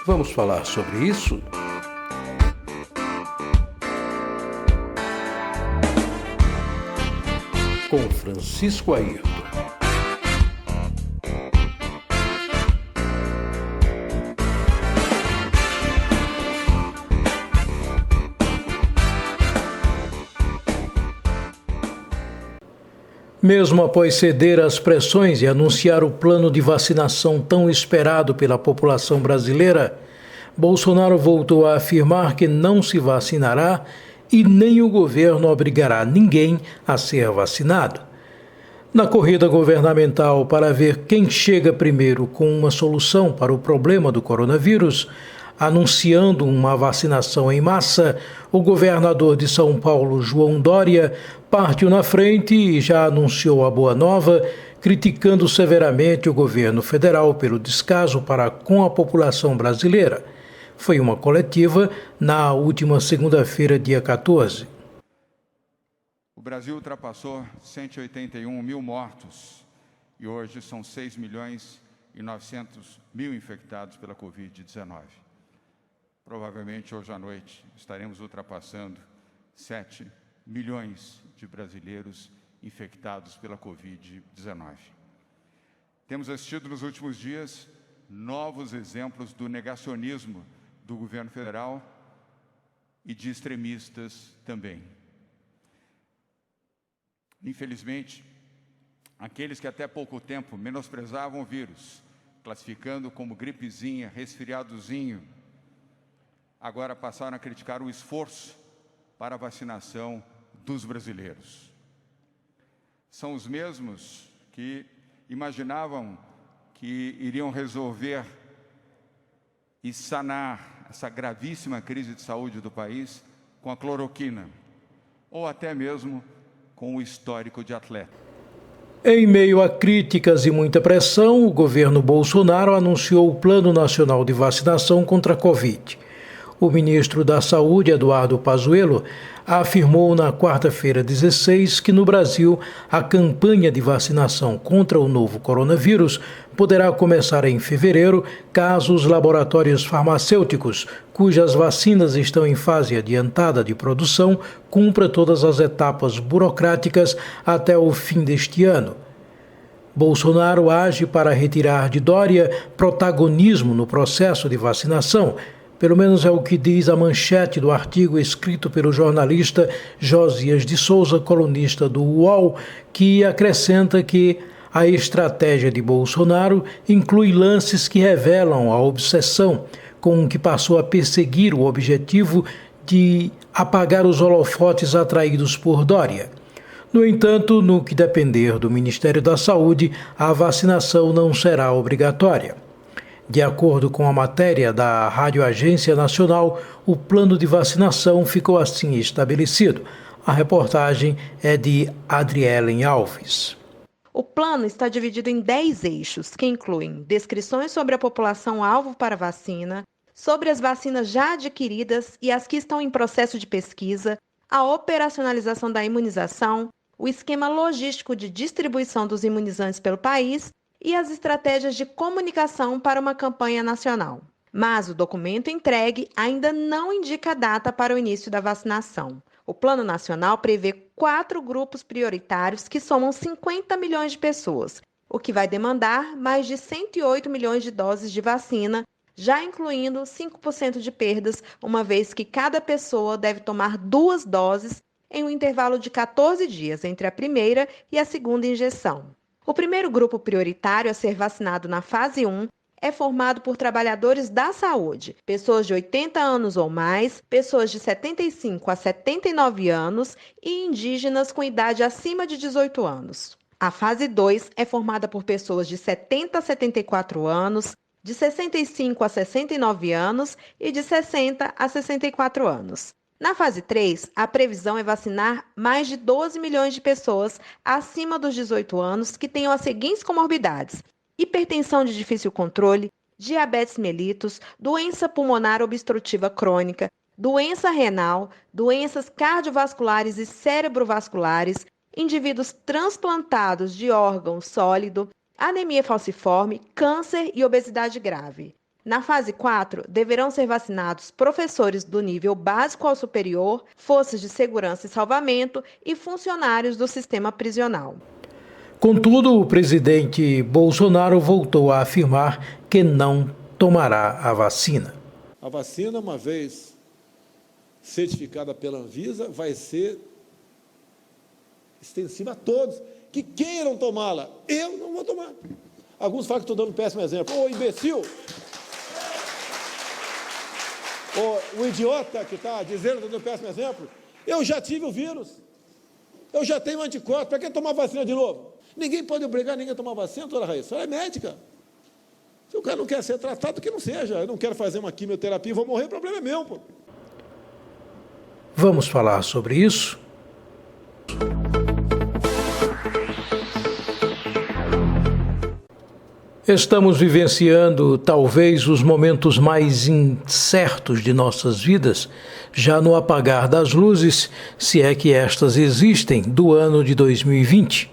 Vamos falar sobre isso? Com Francisco Ayrton. Mesmo após ceder às pressões e anunciar o plano de vacinação tão esperado pela população brasileira, Bolsonaro voltou a afirmar que não se vacinará e nem o governo obrigará ninguém a ser vacinado. Na corrida governamental para ver quem chega primeiro com uma solução para o problema do coronavírus, anunciando uma vacinação em massa, o governador de São Paulo, João Dória, partiu na frente e já anunciou a boa nova, criticando severamente o governo federal pelo descaso para com a população brasileira. Foi uma coletiva na última segunda-feira, dia 14. O Brasil ultrapassou 181 mil mortos e hoje são 6 milhões e 900 mil infectados pela Covid-19. Provavelmente hoje à noite estaremos ultrapassando 7 milhões de brasileiros infectados pela Covid-19. Temos assistido nos últimos dias novos exemplos do negacionismo do governo federal e de extremistas também. Infelizmente, aqueles que até pouco tempo menosprezavam o vírus, classificando como gripezinha, resfriadozinho, agora passaram a criticar o esforço para a vacinação dos brasileiros. São os mesmos que imaginavam que iriam resolver e sanar essa gravíssima crise de saúde do país com a cloroquina, ou até mesmo com o histórico de atleta. Em meio a críticas e muita pressão, o governo Bolsonaro anunciou o Plano Nacional de Vacinação contra a Covid. O ministro da Saúde, Eduardo Pazuello, afirmou na quarta-feira 16 que no Brasil a campanha de vacinação contra o novo coronavírus poderá começar em fevereiro, caso os laboratórios farmacêuticos, cujas vacinas estão em fase adiantada de produção, cumpra todas as etapas burocráticas até o fim deste ano. Bolsonaro age para retirar de Dória protagonismo no processo de vacinação. Pelo menos é o que diz a manchete do artigo escrito pelo jornalista Josias de Souza, colunista do UOL, que acrescenta que a estratégia de Bolsonaro inclui lances que revelam a obsessão com que passou a perseguir o objetivo de apagar os holofotes atraídos por Dória. No entanto, no que depender do Ministério da Saúde, a vacinação não será obrigatória. De acordo com a matéria da Rádio Agência Nacional, o plano de vacinação ficou assim estabelecido. A reportagem é de Adrielen Alves. O plano está dividido em 10 eixos, que incluem descrições sobre a população-alvo para vacina, sobre as vacinas já adquiridas e as que estão em processo de pesquisa, a operacionalização da imunização, o esquema logístico de distribuição dos imunizantes pelo país e as estratégias de comunicação para uma campanha nacional. Mas o documento entregue ainda não indica a data para o início da vacinação. O Plano Nacional prevê 4 grupos prioritários que somam 50 milhões de pessoas, o que vai demandar mais de 108 milhões de doses de vacina, já incluindo 5% de perdas, uma vez que cada pessoa deve tomar 2 doses em um intervalo de 14 dias entre a primeira e a segunda injeção. O primeiro grupo prioritário a ser vacinado na fase 1 é formado por trabalhadores da saúde, pessoas de 80 anos ou mais, pessoas de 75 a 79 anos e indígenas com idade acima de 18 anos. A fase 2 é formada por pessoas de 70 a 74 anos, de 65 a 69 anos e de 60 a 64 anos. Na fase 3, a previsão é vacinar mais de 12 milhões de pessoas acima dos 18 anos que tenham as seguintes comorbidades: hipertensão de difícil controle, diabetes mellitus, doença pulmonar obstrutiva crônica, doença renal, doenças cardiovasculares e cerebrovasculares, indivíduos transplantados de órgão sólido, anemia falciforme, câncer e obesidade grave. Na fase 4, deverão ser vacinados professores do nível básico ao superior, forças de segurança e salvamento e funcionários do sistema prisional. Contudo, o presidente Bolsonaro voltou a afirmar que não tomará a vacina. A vacina, uma vez certificada pela Anvisa, vai ser extensiva a todos que queiram tomá-la. Eu não vou tomar. Alguns falam que estou dando um péssimo exemplo. Ô, imbecil! O idiota que está dizendo que eu dou um péssimo exemplo, eu já tive o vírus. Eu já tenho anticorpos. Para que tomar vacina de novo? Ninguém pode obrigar ninguém a tomar vacina, doutora Raíssa. Ela é médica. Se o cara não quer ser tratado, que não seja. Eu não quero fazer uma quimioterapia e vou morrer, o problema é meu, pô. Vamos falar sobre isso? Estamos vivenciando talvez os momentos mais incertos de nossas vidas, já no apagar das luzes, se é que estas existem, do ano de 2020.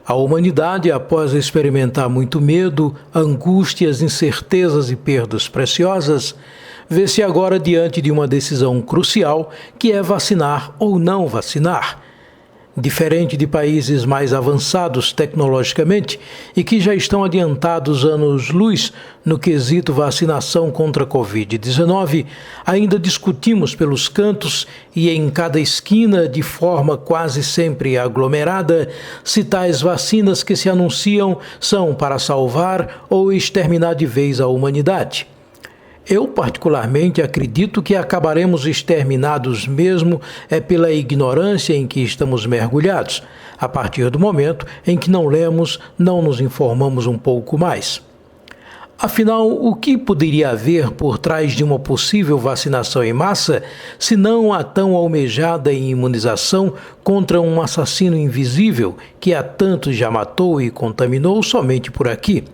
A humanidade, após experimentar muito medo, angústias, incertezas e perdas preciosas, vê-se agora diante de uma decisão crucial, que é vacinar ou não vacinar. Diferente de países mais avançados tecnologicamente e que já estão adiantados anos-luz no quesito vacinação contra a Covid-19, ainda discutimos pelos cantos e em cada esquina, de forma quase sempre aglomerada, se tais vacinas que se anunciam são para salvar ou exterminar de vez a humanidade. Eu, particularmente, acredito que acabaremos exterminados mesmo pela ignorância em que estamos mergulhados, a partir do momento em que não lemos, não nos informamos um pouco mais. Afinal, o que poderia haver por trás de uma possível vacinação em massa, se não a tão almejada imunização contra um assassino invisível que a tantos já matou e contaminou somente por aqui?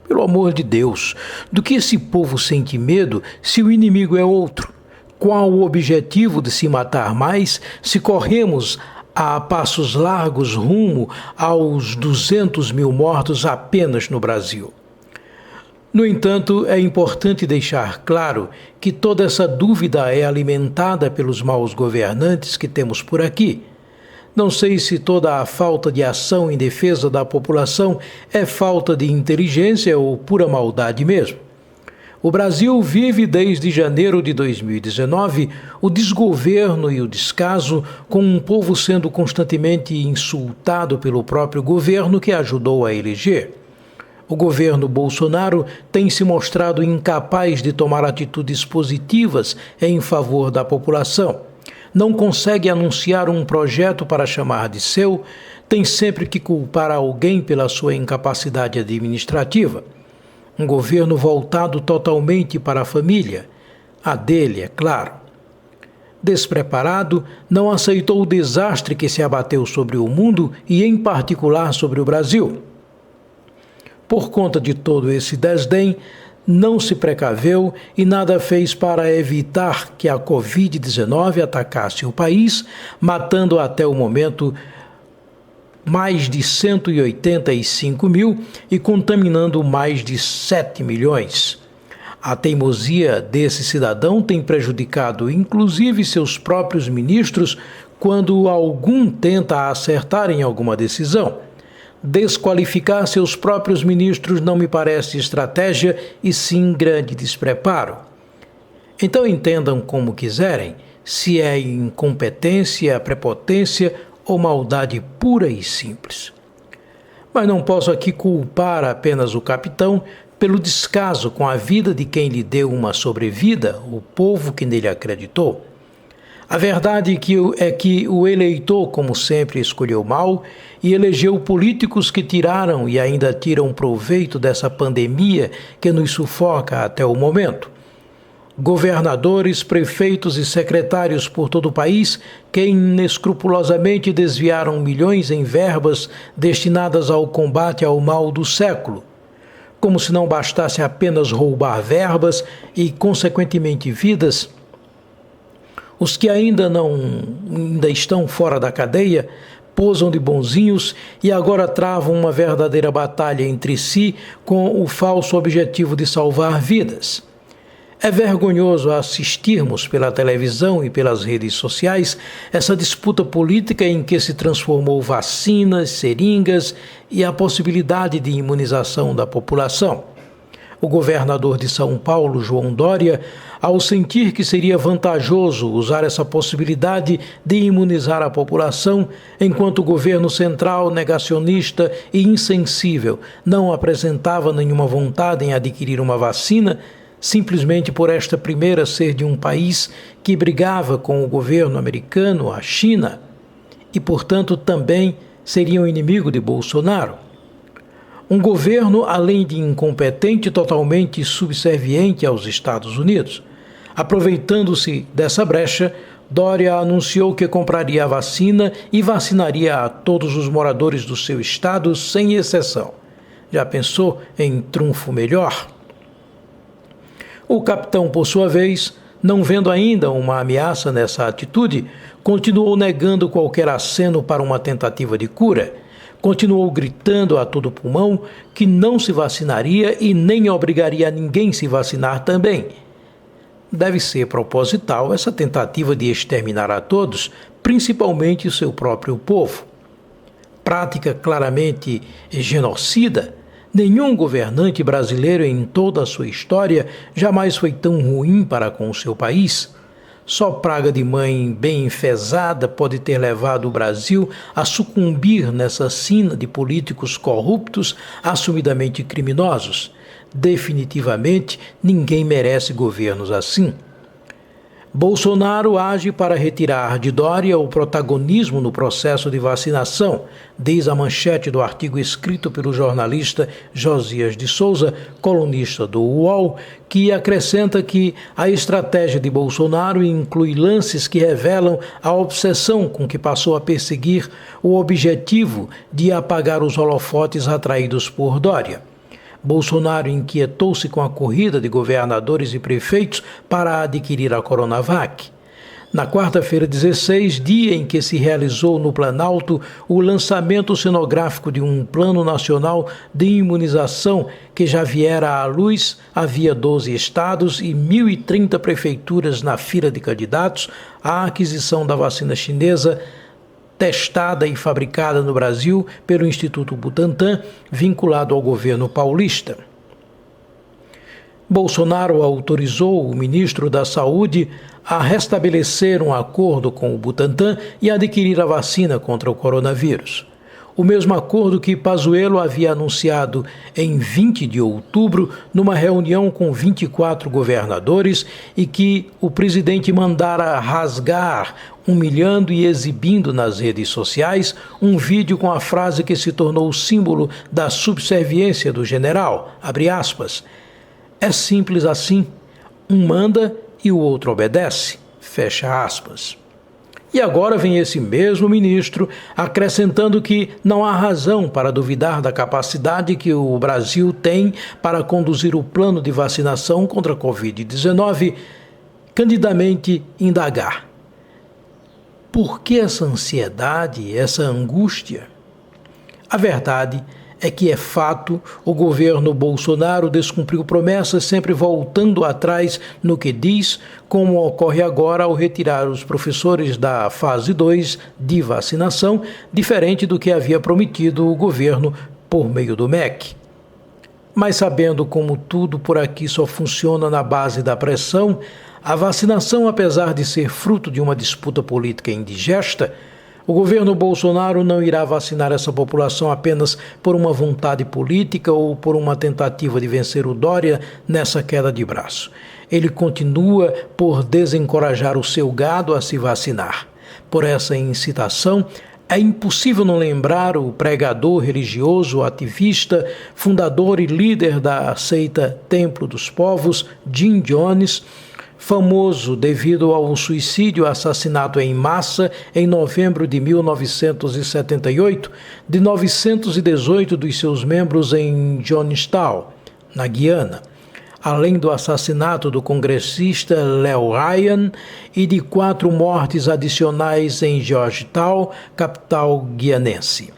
Pelo amor de Deus, do que esse povo sente medo se o inimigo é outro? Qual o objetivo de se matar mais se corremos a passos largos rumo aos 200 mil mortos apenas no Brasil? No entanto, é importante deixar claro que toda essa dúvida é alimentada pelos maus governantes que temos por aqui. Não sei se toda a falta de ação em defesa da população é falta de inteligência ou pura maldade mesmo. O Brasil vive desde janeiro de 2019 o desgoverno e o descaso, com um povo sendo constantemente insultado pelo próprio governo que ajudou a eleger. O governo Bolsonaro tem se mostrado incapaz de tomar atitudes positivas em favor da população. Não consegue anunciar um projeto para chamar de seu, tem sempre que culpar alguém pela sua incapacidade administrativa. Um governo voltado totalmente para a família, a dele, é claro. Despreparado, não aceitou o desastre que se abateu sobre o mundo e, em particular, sobre o Brasil. Por conta de todo esse desdém, não se precaveu e nada fez para evitar que a Covid-19 atacasse o país, matando até o momento mais de 185 mil e contaminando mais de 7 milhões. A teimosia desse cidadão tem prejudicado inclusive seus próprios ministros quando algum tenta acertar em alguma decisão. Desqualificar seus próprios ministros não me parece estratégia e sim grande despreparo. Então entendam como quiserem, se é incompetência, prepotência ou maldade pura e simples. Mas não posso aqui culpar apenas o capitão pelo descaso com a vida de quem lhe deu uma sobrevida, o povo que nele acreditou. A verdade é que o eleitor, como sempre, escolheu mal e elegeu políticos que tiraram e ainda tiram proveito dessa pandemia que nos sufoca até o momento. Governadores, prefeitos e secretários por todo o país que inescrupulosamente desviaram milhões em verbas destinadas ao combate ao mal do século. Como se não bastasse apenas roubar verbas e, consequentemente, vidas, os que ainda estão fora da cadeia posam de bonzinhos e agora travam uma verdadeira batalha entre si com o falso objetivo de salvar vidas. É vergonhoso assistirmos pela televisão e pelas redes sociais essa disputa política em que se transformou vacinas, seringas e a possibilidade de imunização da população. O governador de São Paulo, João Dória, ao sentir que seria vantajoso usar essa possibilidade de imunizar a população, enquanto o governo central, negacionista e insensível, não apresentava nenhuma vontade em adquirir uma vacina, simplesmente por esta primeira ser de um país que brigava com o governo americano, a China, e, portanto, também seria um inimigo de Bolsonaro. Um governo, além de incompetente, totalmente subserviente aos Estados Unidos. Aproveitando-se dessa brecha, Dória anunciou que compraria a vacina e vacinaria a todos os moradores do seu estado, sem exceção. Já pensou em trunfo melhor? O capitão, por sua vez, não vendo ainda uma ameaça nessa atitude, continuou negando qualquer aceno para uma tentativa de cura. Continuou gritando a todo pulmão que não se vacinaria e nem obrigaria ninguém a se vacinar também. Deve ser proposital essa tentativa de exterminar a todos, principalmente o seu próprio povo. Prática claramente genocida. Nenhum governante brasileiro em toda a sua história jamais foi tão ruim para com o seu país. Só praga de mãe bem enfesada pode ter levado o Brasil a sucumbir nessa sina de políticos corruptos, assumidamente criminosos. Definitivamente, ninguém merece governos assim. Bolsonaro age para retirar de Dória o protagonismo no processo de vacinação, diz a manchete do artigo escrito pelo jornalista Josias de Souza, colunista do UOL, que acrescenta que a estratégia de Bolsonaro inclui lances que revelam a obsessão com que passou a perseguir o objetivo de apagar os holofotes atraídos por Dória. Bolsonaro inquietou-se com a corrida de governadores e prefeitos para adquirir a Coronavac. Na quarta-feira 16, dia em que se realizou no Planalto o lançamento cenográfico de um plano nacional de imunização que já viera à luz, havia 12 estados e 1.030 prefeituras na fila de candidatos à aquisição da vacina chinesa, testada e fabricada no Brasil pelo Instituto Butantan, vinculado ao governo paulista. Bolsonaro autorizou o ministro da Saúde a restabelecer um acordo com o Butantan e adquirir a vacina contra o coronavírus. O mesmo acordo que Pazuello havia anunciado em 20 de outubro, numa reunião com 24 governadores, e que o presidente mandara rasgar, humilhando e exibindo nas redes sociais um vídeo com a frase que se tornou o símbolo da subserviência do general, abre aspas, é simples assim, um manda e o outro obedece, fecha aspas. E agora vem esse mesmo ministro acrescentando que não há razão para duvidar da capacidade que o Brasil tem para conduzir o plano de vacinação contra a Covid-19, candidamente indagar. Por que essa ansiedade, essa angústia? A verdade é que é fato, o governo Bolsonaro descumpriu promessas sempre voltando atrás no que diz, como ocorre agora ao retirar os professores da fase 2 de vacinação, diferente do que havia prometido o governo por meio do MEC. Mas sabendo como tudo por aqui só funciona na base da pressão, a vacinação, apesar de ser fruto de uma disputa política indigesta, o governo Bolsonaro não irá vacinar essa população apenas por uma vontade política ou por uma tentativa de vencer o Dória nessa queda de braço. Ele continua por desencorajar o seu gado a se vacinar. Por essa incitação, é impossível não lembrar o pregador religioso, ativista, fundador e líder da seita Templo dos Povos, Jim Jones, famoso devido ao suicídio e assassinato em massa em novembro de 1978 de 918 dos seus membros em Jonestown, na Guiana, além do assassinato do congressista Léo Ryan e de 4 mortes adicionais em Georgetown, capital guianense.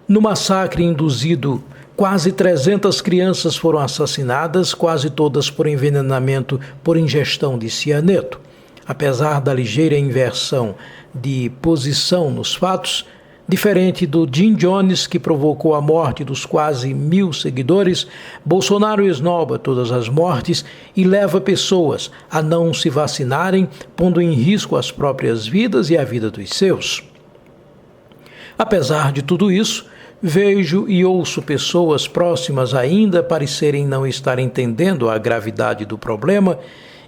No massacre induzido Quase 300 crianças foram assassinadas, quase todas por envenenamento por ingestão de cianeto. Apesar da ligeira inversão de posição nos fatos, diferente do Jim Jones, que provocou a morte dos quase 1.000 seguidores, Bolsonaro esnoba todas as mortes e leva pessoas a não se vacinarem, pondo em risco as próprias vidas e a vida dos seus. Apesar de tudo isso, vejo e ouço pessoas próximas ainda parecerem não estar entendendo a gravidade do problema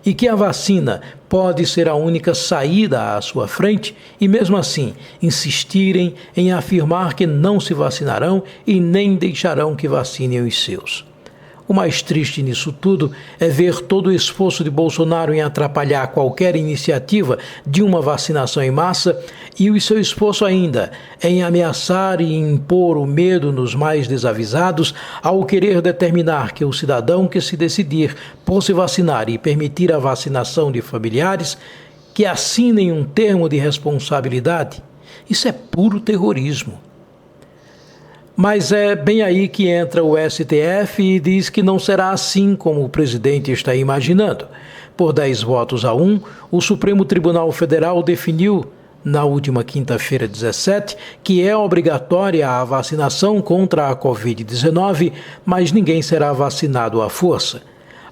e que a vacina pode ser a única saída à sua frente e, mesmo assim, insistirem em afirmar que não se vacinarão e nem deixarão que vacinem os seus. O mais triste nisso tudo é ver todo o esforço de Bolsonaro em atrapalhar qualquer iniciativa de uma vacinação em massa e o seu esforço ainda em ameaçar e impor o medo nos mais desavisados ao querer determinar que o cidadão que se decidir por se vacinar e permitir a vacinação de familiares que assinem um termo de responsabilidade. Isso é puro terrorismo. Mas é bem aí que entra o STF e diz que não será assim como o presidente está imaginando. Por 10 votos a 1, o Supremo Tribunal Federal definiu, na última quinta-feira 17, que é obrigatória a vacinação contra a Covid-19, mas ninguém será vacinado à força.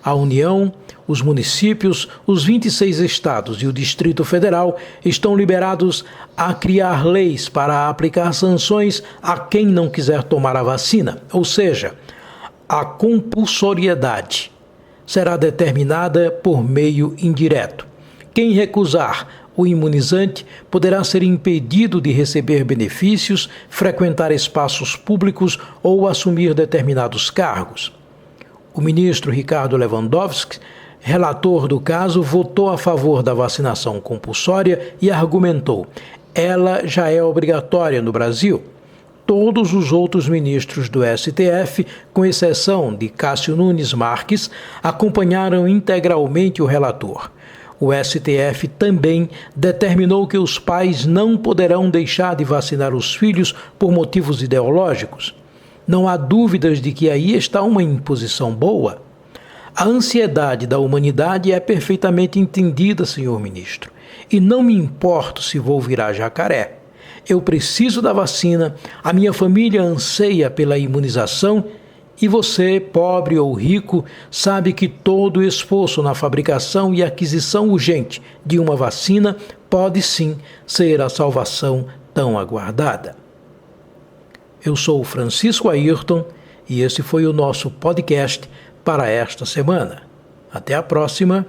A União, os municípios, os 26 estados e o Distrito Federal estão liberados a criar leis para aplicar sanções a quem não quiser tomar a vacina, ou seja, a compulsoriedade será determinada por meio indireto. Quem recusar o imunizante poderá ser impedido de receber benefícios, frequentar espaços públicos ou assumir determinados cargos. O ministro Ricardo Lewandowski, relator do caso, votou a favor da vacinação compulsória e argumentou: ela já é obrigatória no Brasil. Todos os outros ministros do STF, com exceção de Cássio Nunes Marques, acompanharam integralmente o relator. O STF também determinou que os pais não poderão deixar de vacinar os filhos por motivos ideológicos. Não há dúvidas de que aí está uma imposição boa. A ansiedade da humanidade é perfeitamente entendida, senhor ministro, e não me importo se vou virar jacaré. Eu preciso da vacina, a minha família anseia pela imunização e você, pobre ou rico, sabe que todo o esforço na fabricação e aquisição urgente de uma vacina pode sim ser a salvação tão aguardada. Eu sou Francisco Ayrton e esse foi o nosso podcast para esta semana. Até a próxima.